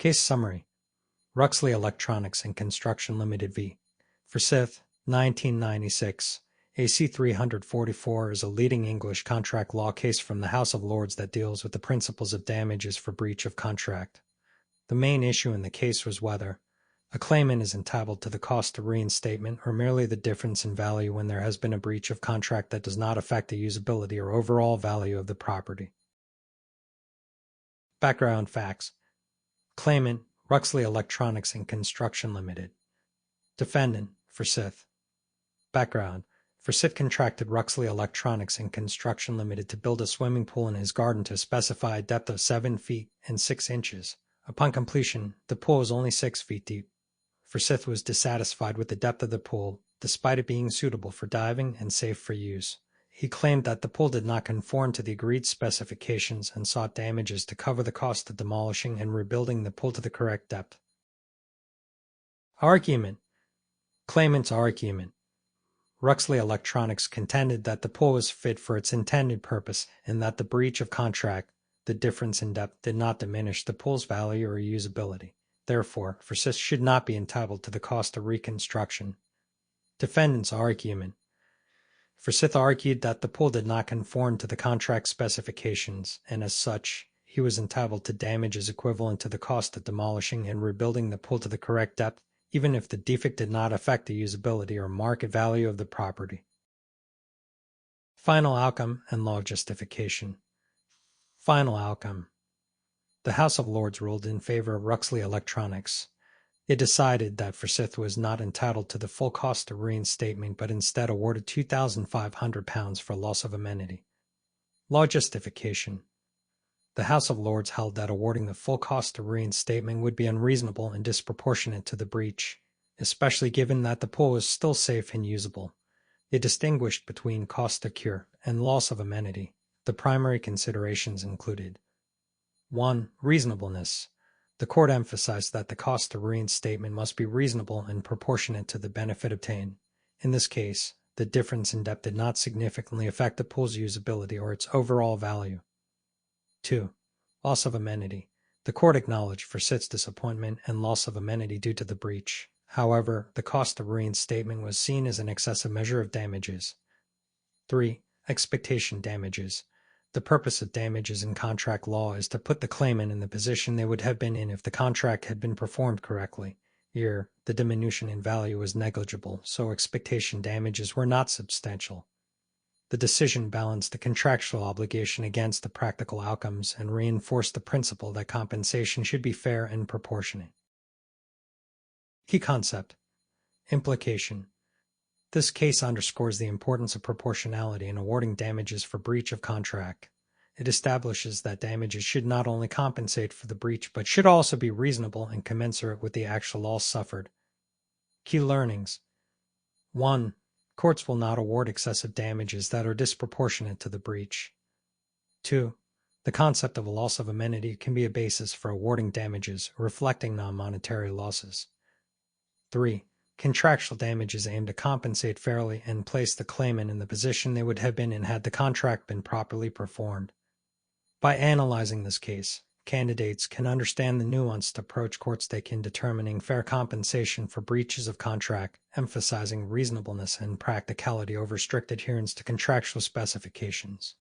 Case Summary. Ruxley Electronics and Construction Limited v. Forsyth, 1996. AC 344 is a leading English contract law case from the House of Lords that deals with the principles of damages for breach of contract. The main issue in the case was whether a claimant is entitled to the cost of reinstatement or merely the difference in value when there has been a breach of contract that does not affect the usability or overall value of the property. Background facts. Claimant, Ruxley Electronics and Construction Limited. Defendant, Forsyth. Background. Forsyth contracted Ruxley Electronics and Construction Limited to build a swimming pool in his garden to a specified depth of 7 feet and 6 inches. Upon completion, the pool was only 6 feet deep. Forsyth was dissatisfied with the depth of the pool, despite it being suitable for diving and safe for use. He claimed that the pool did not conform to the agreed specifications and sought damages to cover the cost of demolishing and rebuilding the pool to the correct depth. Argument. Claimant's argument. Ruxley Electronics contended that the pool was fit for its intended purpose and that the breach of contract, the difference in depth, did not diminish the pool's value or usability. Therefore, Forsyth should not be entitled to the cost of reconstruction. Defendant's argument. Forsyth argued that the pool did not conform to the contract specifications, and as such, he was entitled to damages equivalent to the cost of demolishing and rebuilding the pool to the correct depth, even if the defect did not affect the usability or market value of the property. Final outcome and law justification. Final outcome. The House of Lords ruled in favor of Ruxley Electronics. It decided that Forsyth was not entitled to the full cost of reinstatement but instead awarded £2,500 for loss of amenity. Law justification. The House of Lords held that awarding the full cost of reinstatement would be unreasonable and disproportionate to the breach, especially given that the pool was still safe and usable. It distinguished between cost to cure and loss of amenity. The primary considerations included 1. Reasonableness. The court emphasized that the cost of reinstatement must be reasonable and proportionate to the benefit obtained. In this case, the difference in depth did not significantly affect the pool's usability or its overall value. 2. Loss of amenity. The court acknowledged Forsyth's disappointment and loss of amenity due to the breach. However, the cost of reinstatement was seen as an excessive measure of damages. 3. Expectation damages. The purpose of damages in contract law is to put the claimant in the position they would have been in if the contract had been performed correctly. Here, the diminution in value was negligible, so expectation damages were not substantial. The decision balanced the contractual obligation against the practical outcomes and reinforced the principle that compensation should be fair and proportionate. Key concept. Implication. This case underscores the importance of proportionality in awarding damages for breach of contract. It establishes that damages should not only compensate for the breach but should also be reasonable and commensurate with the actual loss suffered. Key learnings. 1. Courts will not award excessive damages that are disproportionate to the breach. 2. The concept of a loss of amenity can be a basis for awarding damages reflecting non-monetary losses. 3. Contractual damages aim to compensate fairly and place the claimant in the position they would have been in had the contract been properly performed. By analyzing this case, candidates can understand the nuanced approach courts take in determining fair compensation for breaches of contract, emphasizing reasonableness and practicality over strict adherence to contractual specifications.